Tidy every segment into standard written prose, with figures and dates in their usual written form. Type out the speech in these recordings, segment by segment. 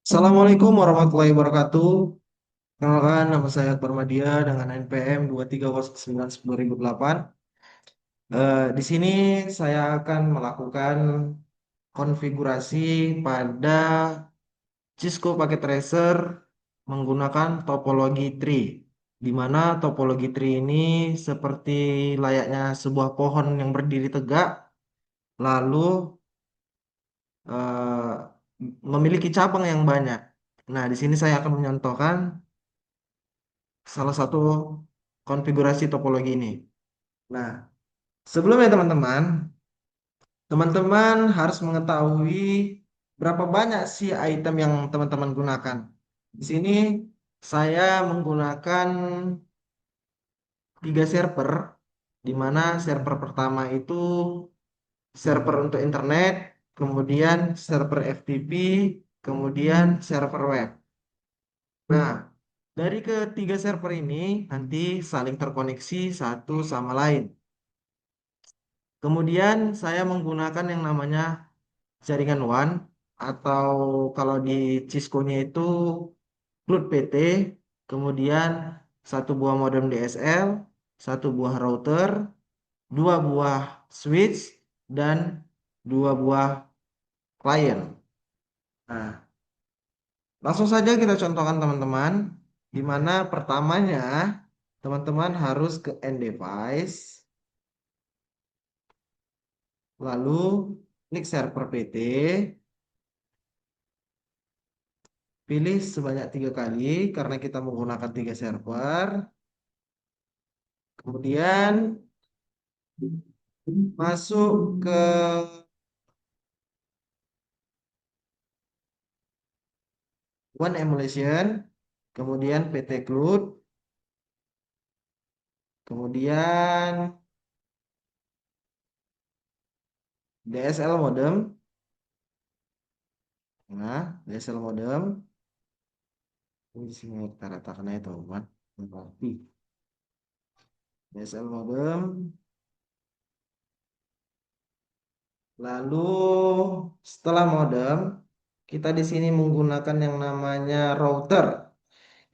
Assalamualaikum warahmatullahi wabarakatuh. Kenalkan nama saya Akbar Madia dengan NPM 2309108. Di sini saya akan melakukan konfigurasi pada Cisco Packet Tracer menggunakan topologi tree, di mana topologi tree ini seperti layaknya sebuah pohon yang berdiri tegak, lalu eh, memiliki cabang yang banyak. Nah, di sini saya akan menyontohkan salah satu konfigurasi topologi ini. Nah, sebelumnya teman-teman harus mengetahui berapa banyak sih item yang teman-teman gunakan. Di sini saya menggunakan 3 server, di mana server pertama itu server untuk internet, kemudian server FTP, kemudian server web. Nah, dari ketiga server ini nanti saling terkoneksi satu sama lain. Kemudian saya menggunakan yang namanya jaringan WAN atau kalau di Cisco-nya itu Cloud PT, kemudian satu buah modem DSL, satu buah router, dua buah switch, dan dua buah klien. Nah, langsung saja kita contohkan teman-teman, di mana pertamanya teman-teman harus ke end device, lalu klik server PT, pilih sebanyak 3 kali karena kita menggunakan 3 server. Kemudian masuk ke One Emulation, kemudian PT Cloud, kemudian DSL modem. Nah, DSL modem ini di sini kita ratakan itu, teman. Berarti DSL modem. Lalu setelah modem, kita di sini menggunakan yang namanya router.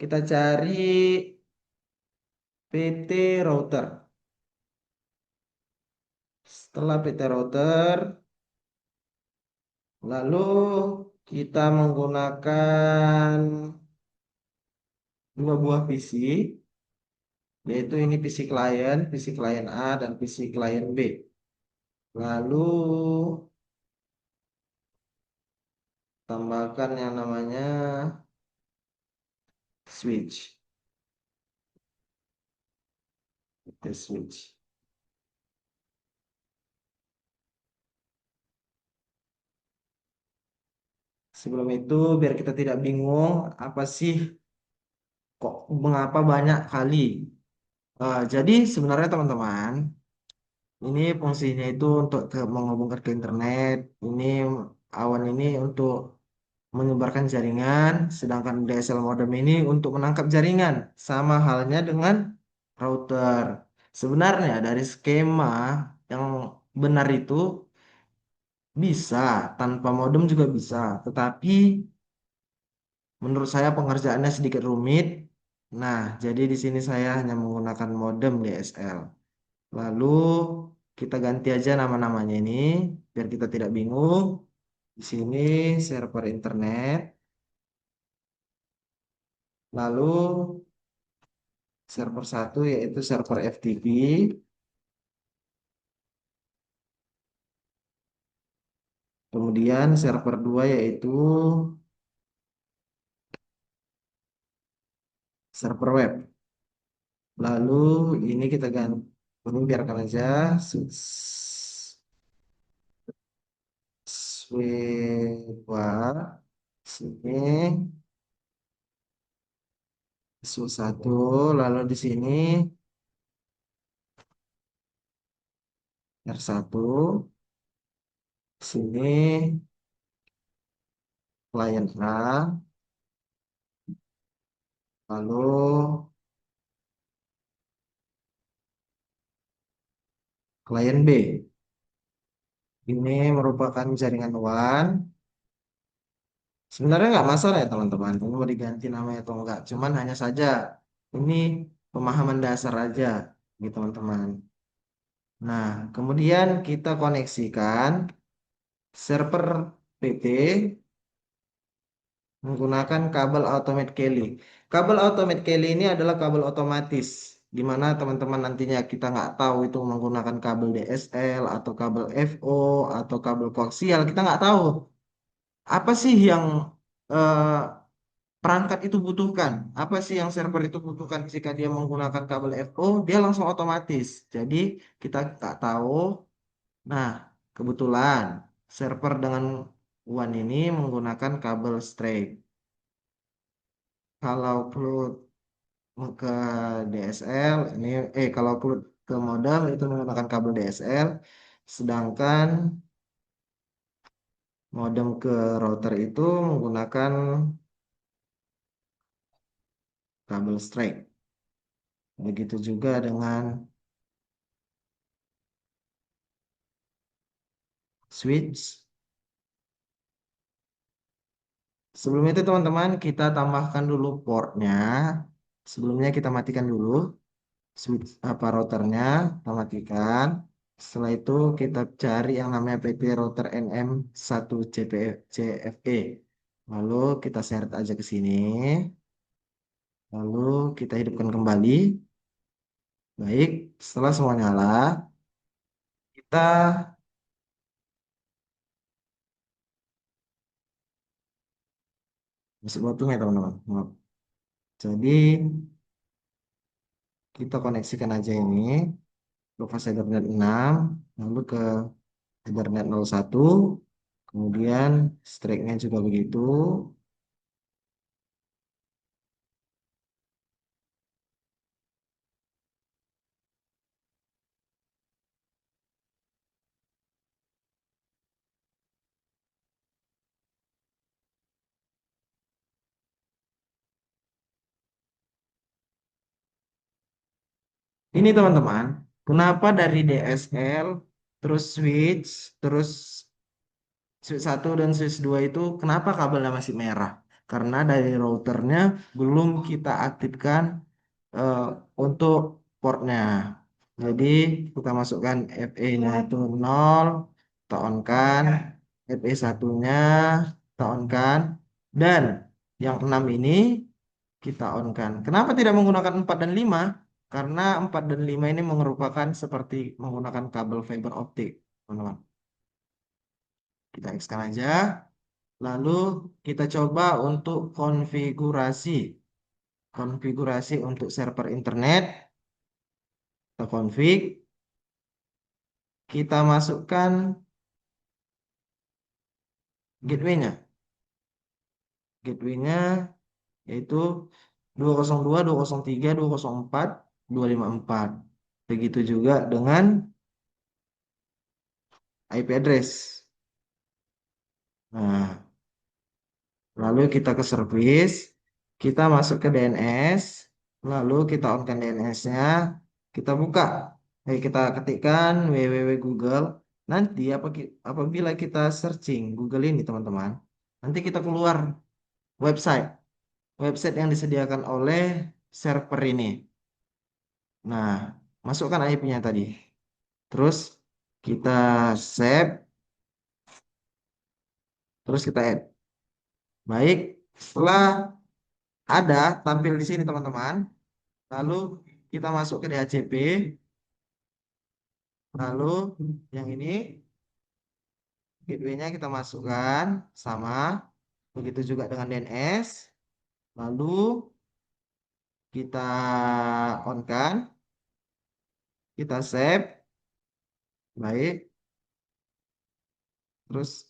Kita cari PT router. Setelah PT router, lalu kita menggunakan dua buah PC, yaitu ini PC klien A dan PC klien B. Lalu tambahkan yang namanya switch. Itu switch. Sebelum itu, biar kita tidak bingung, apa sih kok mengapa banyak kali. Jadi sebenarnya teman-teman, ini fungsinya itu untuk menghubungkan ke internet. Ini awan ini untuk menyebarkan jaringan, sedangkan DSL modem ini untuk menangkap jaringan. Sama halnya dengan router. Sebenarnya dari skema yang benar itu bisa, tanpa modem juga bisa. Tetapi menurut saya pengerjaannya sedikit rumit. Nah, jadi di sini saya hanya menggunakan modem DSL. Lalu kita ganti aja nama-namanya ini biar kita tidak bingung. Di sini server internet, lalu server satu yaitu server FTP, kemudian server 2 yaitu server web. Lalu ini kita ganti, ini biarkan aja switch sini switch satu, lalu di sini R1, sini klien A, lalu klien B. Ini merupakan jaringan WAN. Sebenarnya nggak masalah ya teman-teman, ini mau diganti namanya atau enggak. Cuman hanya saja ini pemahaman dasar aja gitu teman-teman. Nah, kemudian kita koneksikan server PT menggunakan kabel Automate Kelly. Kabel Automate Kelly ini adalah kabel otomatis, di mana teman-teman nantinya kita nggak tahu itu menggunakan kabel DSL atau kabel FO atau kabel koaksial, kita nggak tahu apa sih yang eh, perangkat itu butuhkan, apa sih yang server itu butuhkan jika dia menggunakan kabel FO, dia langsung otomatis. Jadi kita nggak tahu. Nah, kebetulan server dengan WAN ini menggunakan kabel straight. Kalau plug ke DSL ini kalau plug ke modem itu menggunakan kabel DSL, sedangkan modem ke router itu menggunakan kabel straight. Begitu juga dengan switch. Sebelum itu teman-teman kita tambahkan dulu portnya. Sebelumnya kita matikan dulu switch apa routernya, kita matikan. Setelah itu kita cari yang namanya PP router NM1 CFE. Lalu kita seret aja ke sini. Lalu kita hidupkan kembali. Baik, setelah semua nyala, kita masuk botol ya teman-teman. Maaf. Jadi kita koneksikan aja ini ke fase Ethernet 6, lalu ke Ethernet 01, kemudian strike-nya juga begitu. Ini teman-teman, kenapa dari DSL, terus switch, terus switch 1 dan switch 2 itu kenapa kabelnya masih merah? Karena dari routernya belum kita aktifkan eh, untuk portnya. Jadi kita masukkan FE-nya itu 0, kita on-kan, FE 1-nya kita on-kan, dan yang 6 ini kita on-kan. Kenapa tidak menggunakan 4 dan 5? Karena 4 dan 5 ini merupakan seperti menggunakan kabel fiber optik, teman-teman. Kita X-kan aja. Lalu kita coba untuk konfigurasi. Konfigurasi untuk server internet. Kita config. Kita masukkan gateway-nya. Gateway-nya yaitu 202, 203, 204, 254. Begitu juga dengan IP address. Nah, lalu kita ke service, kita masuk ke DNS, lalu kita on-kan DNS-nya, kita buka, kita ketikkan www Google. Nanti apabila kita searching Google ini teman-teman, nanti kita keluar website, website yang disediakan oleh server ini. Nah, masukkan IP-nya tadi. Terus kita save, terus kita add. Baik, setelah ada tampil di sini teman-teman. Lalu kita masuk ke DHCP. Lalu yang ini gateway-nya kita masukkan sama. Begitu juga dengan DNS. Lalu kita on-kan. Kita save. Baik. Terus,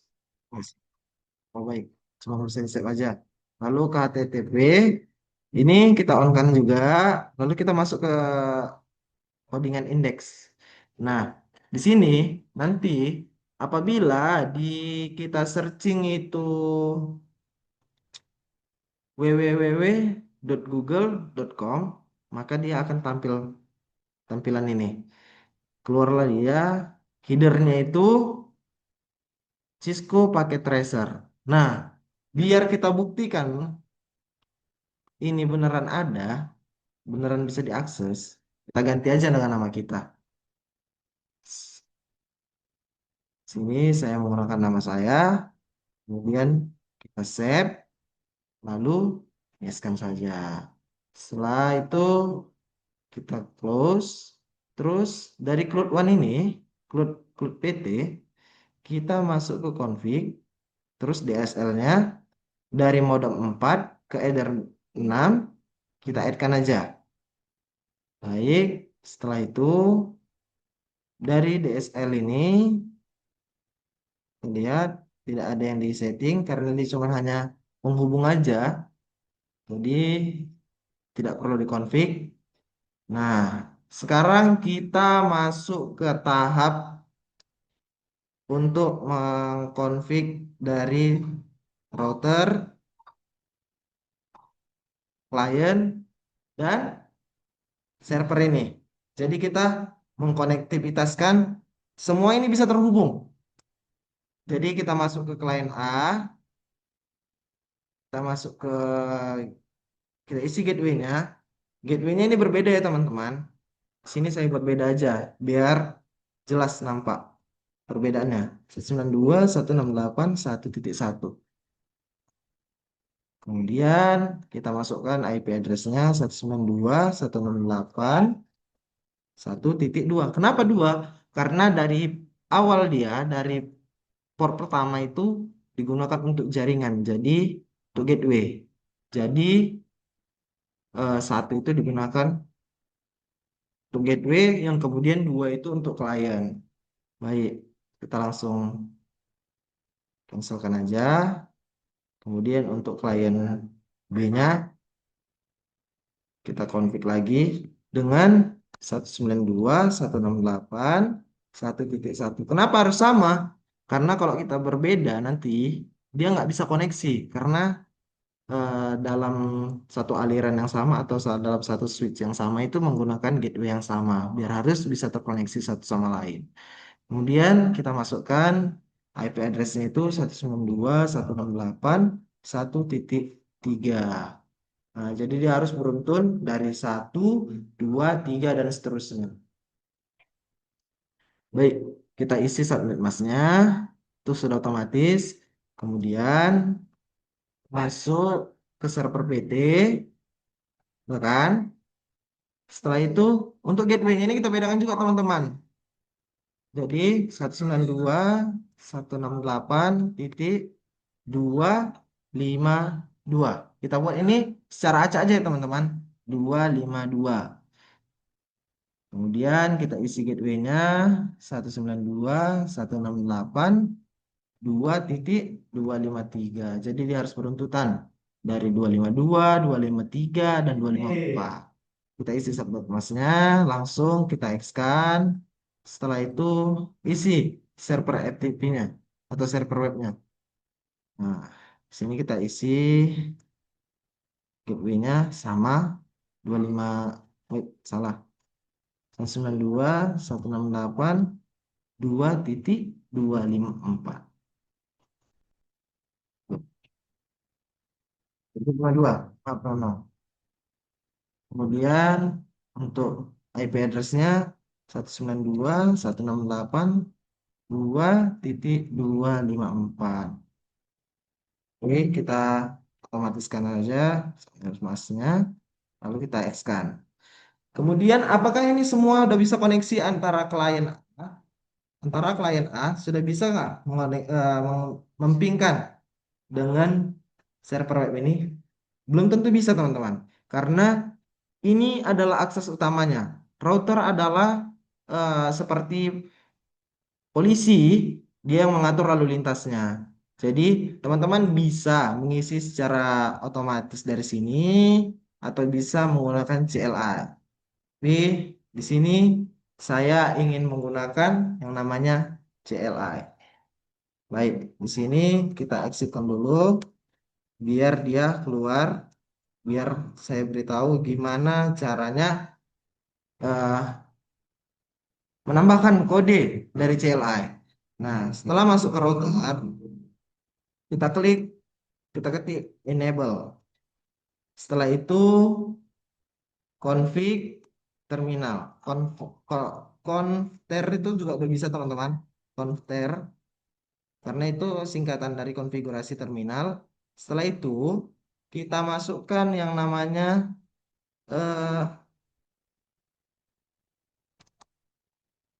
oh baik. Cuma harus save aja. Lalu ke HTTP. Ini kita on-kan juga. Lalu kita masuk ke codingan indeks. Nah, di sini nanti apabila di kita searching itu www.google.com, maka dia akan tampil tampilan ini. Keluarlah dia, headernya itu Cisco pakai tracer. Nah, Biar kita buktikan ini beneran ada, beneran bisa diakses, kita ganti aja dengan nama kita. Sini saya menggunakan nama saya, kemudian kita save, lalu yes-kan saja. Setelah itu kita close, terus dari Cloud One ini, Cloud PT, kita masuk ke config, terus DSL-nya dari modem 4 ke header 6, kita add-kan aja. Baik, setelah itu dari DSL ini, lihat tidak ada yang di-setting karena ini cuma hanya penghubung aja, jadi tidak perlu dikonfig. Nah, sekarang kita masuk ke tahap untuk mengkonfig dari router, klien, dan server ini. Jadi kita mengkonektivitaskan semua ini bisa terhubung. Jadi kita masuk ke klien A, kita masuk ke kita isi gateway-nya. Gateway-nya ini berbeda ya teman-teman. Sini saya buat beda aja biar jelas nampak perbedaannya. 192.168.1.1. Kemudian kita masukkan IP address-nya 192.168.1.2. Kenapa 2? Karena dari awal dia, dari port pertama itu digunakan untuk jaringan, jadi untuk gateway. Jadi satu itu digunakan untuk gateway, yang kemudian 2 itu untuk klien. Baik, kita langsung cancelkan aja. Kemudian untuk klien B-nya kita config lagi dengan 192.168.1.1. Kenapa harus sama? Karena kalau kita berbeda nanti dia nggak bisa koneksi karena dalam satu aliran yang sama atau dalam satu switch yang sama itu menggunakan gateway yang sama biar harus bisa terkoneksi satu sama lain. Kemudian kita masukkan IP address-nya itu 192.168.1.3. Nah, jadi dia harus beruntun dari 1, 2, 3, dan seterusnya. Baik, kita isi subnet masknya. Itu sudah otomatis. Kemudian masuk ke server PT. Ya kan? Setelah itu, untuk gateway ini kita bedakan juga teman-teman. Jadi 192.168.252. Kita buat ini secara acak aja ya teman-teman. 252. Kemudian kita isi gateway-nya 192.168.2.253. Jadi dia harus beruntutan dari 252, 253, dan 254. Kita isi subnet masknya, langsung kita X-kan. Setelah itu isi server FTP-nya atau server webnya. Nah, di sini kita isi gateway-nya sama 25, salah. 192.168.2.254. Itu 22. Maaf, no, no. Kemudian untuk IP address-nya 192.168.2.254. Oke, kita otomatiskan aja masnya, lalu kita X-kan. Kemudian apakah ini semua udah bisa koneksi antara klien A sudah bisa nggak mempingkan dengan server web ini? Belum tentu bisa teman-teman, karena ini adalah akses utamanya. Router adalah seperti polisi, dia yang mengatur lalu lintasnya. Jadi teman-teman bisa mengisi secara otomatis dari sini atau bisa menggunakan CLI. Tapi di sini saya ingin menggunakan yang namanya CLI. Baik, di sini kita exitkan dulu biar dia keluar, biar saya beritahu gimana caranya eh, menambahkan kode dari CLI. Nah, setelah masuk ke router, kita klik kita ketik enable. Setelah itu config terminal. Konfter itu juga udah bisa teman-teman. Konfter karena itu singkatan dari konfigurasi terminal. Setelah itu kita masukkan yang namanya eh,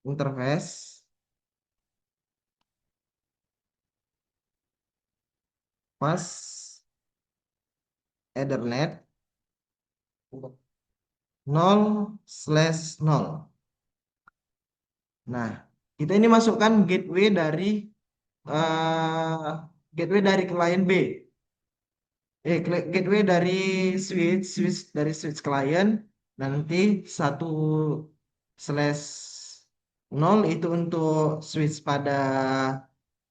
interface pas Ethernet 0/0. Nah, kita ini masukkan eh, gateway dari klien B. Gateway dari switch dari switch klien nanti 1/0 itu untuk switch pada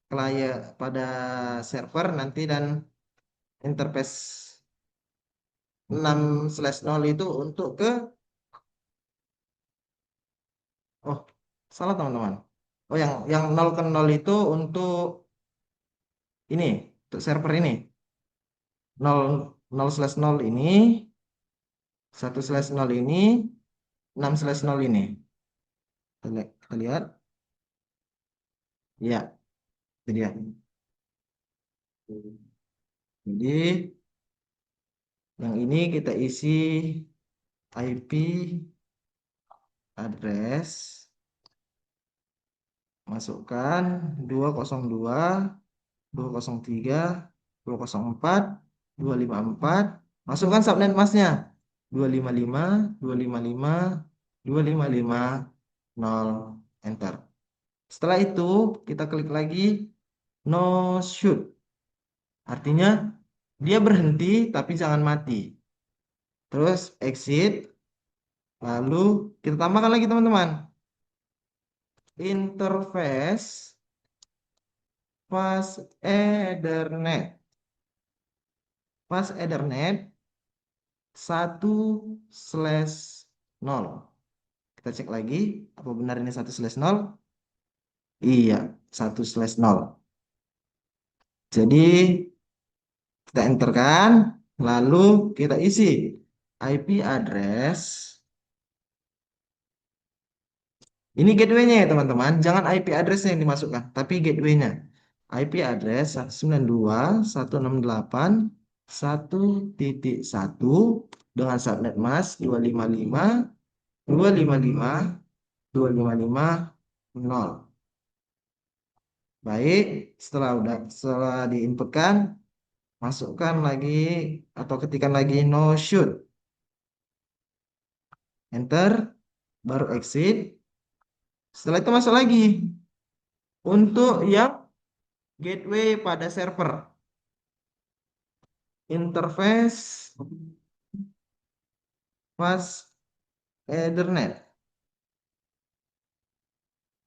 klien pada server nanti dan interface 6/0 itu untuk ke oh salah teman-teman. Oh yang 0 ke 0 itu untuk ini untuk server ini 0/0 ini 1/0 ini 6/0 ini. Kita lihat. Ya, itu dia. Jadi yang ini kita isi IP address, masukkan 202, 203, 204, 254, masukkan subnet masknya 255, 255, 255, 0, enter. Setelah itu kita klik lagi no shoot. Artinya dia berhenti tapi jangan mati. Terus exit. Lalu kita tambahkan lagi teman-teman. Interface pas Ethernet. Pas Ethernet 1/0. Kita cek lagi apa benar ini 1/0. Iya, 1/0. Jadi kita enterkan, lalu kita isi IP address. Ini gateway-nya ya teman-teman. Jangan IP address yang dimasukkan, tapi gateway-nya. IP address 192.168.1.1 dengan subnet mask 255, 255, 255, 0. Baik, setelah diinputkan, masukkan lagi atau ketikkan lagi no shoot. Enter, baru exit. Setelah itu masuk lagi. Untuk yang gateway pada server. Interface pas Ethernet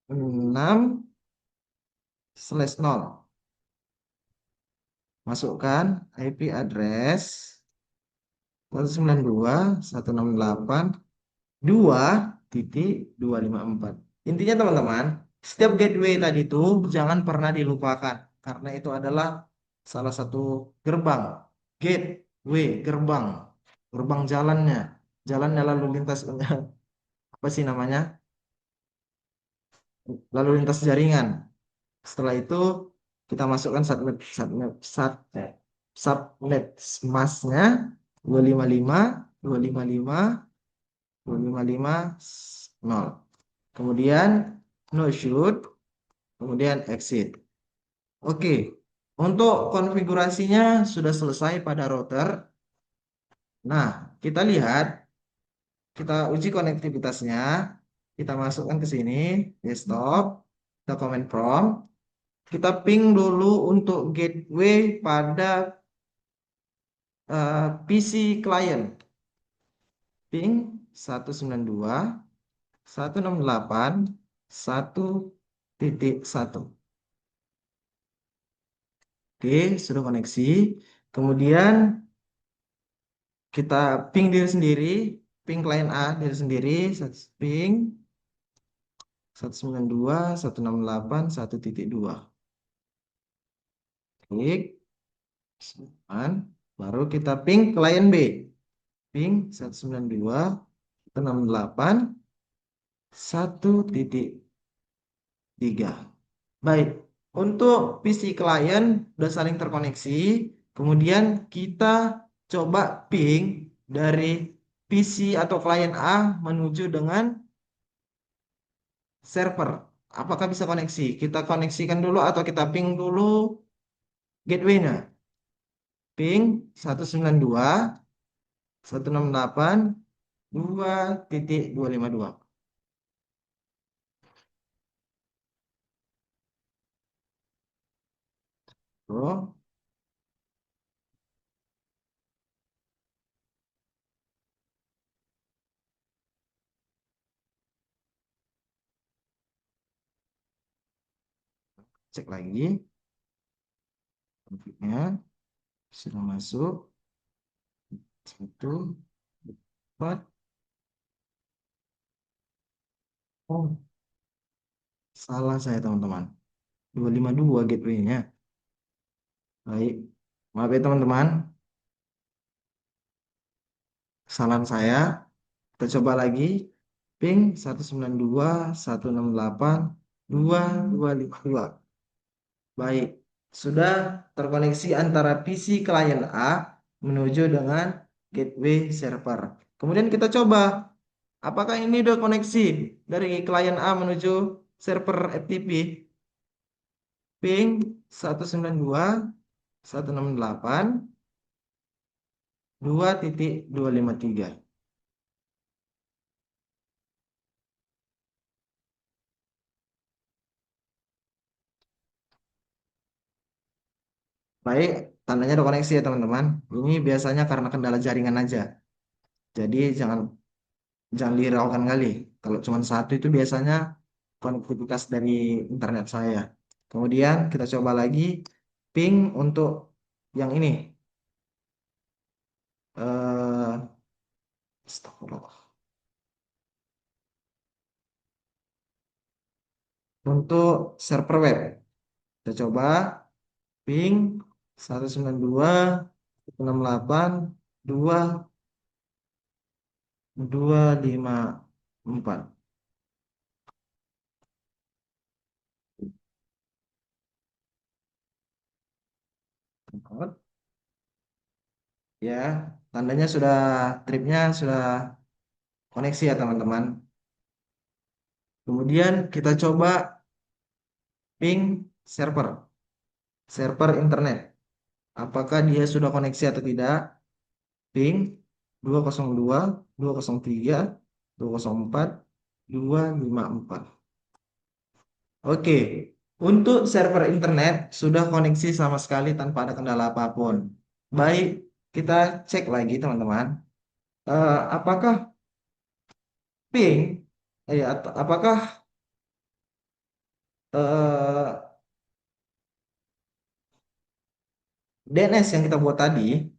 6/0. Masukkan IP address 192.168.2.254. Intinya teman-teman, setiap gateway tadi itu jangan pernah dilupakan karena itu adalah salah satu gerbang, gateway, gerbang jalannya lalu lintas apa sih namanya? Lalu lintas jaringan. Setelah itu kita masukkan subnet masknya 255, 255, 255, 0. Kemudian no shoot, kemudian exit. Oke, untuk konfigurasinya sudah selesai pada router. Nah, kita lihat, kita uji konektivitasnya. Kita masukkan ke sini, desktop, kita command prompt. Kita ping dulu untuk gateway pada PC klien. Ping 192.168.1.1. Oke, sudah koneksi. Kemudian kita ping diri sendiri, ping klien A diri sendiri, ping 192.168.1.2. Klik. 9. Baru kita ping klien B. Ping 192.168.1.3. Baik, untuk PC klien udah saling terkoneksi. Kemudian kita coba ping dari PC atau klien A menuju dengan server. Apakah bisa koneksi? Kita koneksikan dulu atau kita ping dulu gateway-nya. Ping 192.168.2.252. Tuh, cek lagi konfliknya sudah masuk. Satu, empat. Oh, salah saya teman-teman. 252 gateway-nya. Baik. Maaf ya teman-teman. Kesalahan saya. Kita coba lagi. Ping 192.168.2.252. Baik. Sudah terkoneksi antara PC klien A menuju dengan gateway server. Kemudian kita coba. Apakah ini udah koneksi dari klien A menuju server FTP? Ping 192.168.2.253. Baik, tandanya udah koneksi ya teman-teman. Ini biasanya karena kendala jaringan aja. Jadi jangan jangan dihiraukan kali. Kalau cuma satu itu biasanya konektivitas dari internet saya. Kemudian kita coba lagi ping untuk yang ini. Astagfirullah. Untuk server web, kita coba ping 192.168.2.254. Ya, tandanya sudah tripnya sudah koneksi ya teman-teman. Kemudian kita coba ping server, server internet. Apakah dia sudah koneksi atau tidak? Ping 202, 203, 204, 254. Oke, untuk server internet sudah koneksi sama sekali tanpa ada kendala apapun. Baik, kita cek lagi teman-teman. Apakah ping, apakah eh, DNS yang kita buat tadi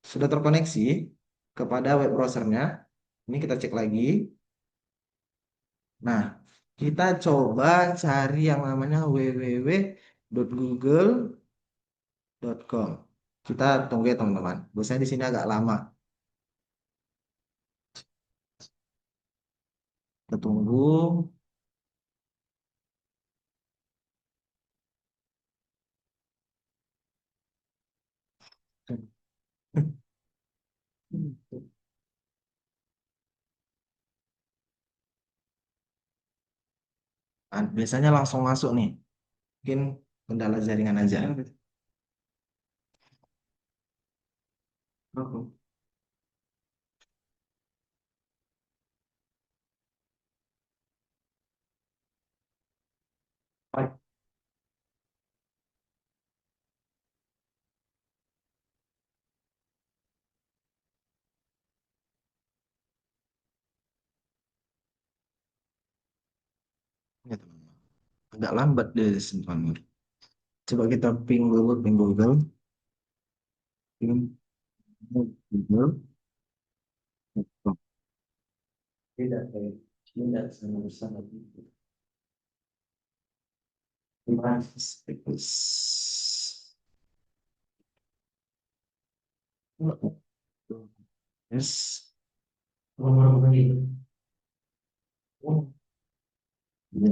sudah terkoneksi kepada web browsernya? Ini kita cek lagi. Nah, kita coba cari yang namanya www.google.com. Kita tunggu ya teman-teman. Biasanya di sini agak lama. Kita tunggu. Nah, biasanya langsung masuk nih. Mungkin kendala jaringan aja. Oh, baik. Ya, teman-teman. Agak lambat dia simpannya. Coba kita ping Google, ping Google, ping Google. Tidak, tidak sama bersama. Mas, Yes.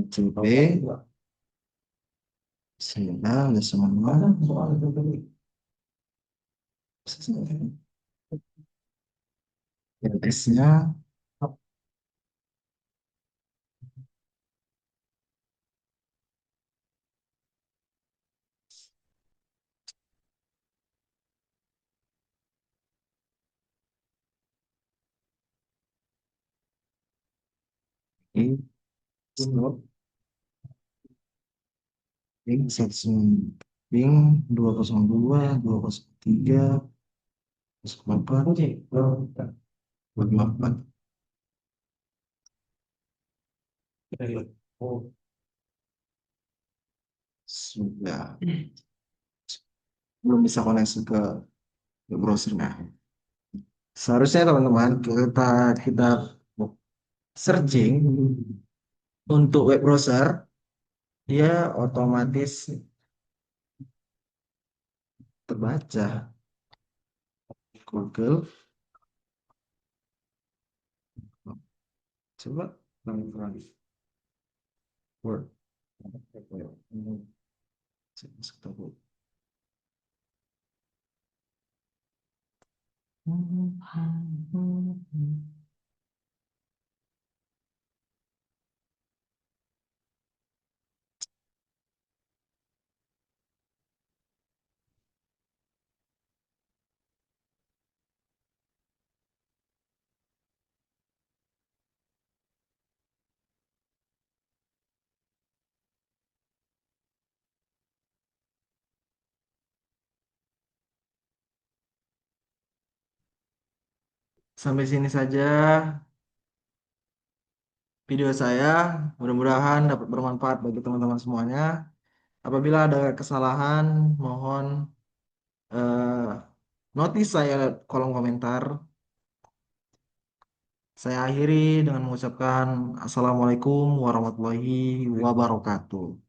CP sudah ada semua. S-nya I stop ping 202 203 4 4 sudah belum bisa koneksi ke browsernya. Seharusnya teman-teman kita kita searching untuk web browser, dia otomatis terbaca. Google, coba teman-teman Word. Saya masuk tabu. Sampai sini saja video saya. Mudah-mudahan dapat bermanfaat bagi teman-teman semuanya. Apabila ada kesalahan, mohon notis saya kolom komentar. Saya akhiri dengan mengucapkan Assalamualaikum warahmatullahi wabarakatuh.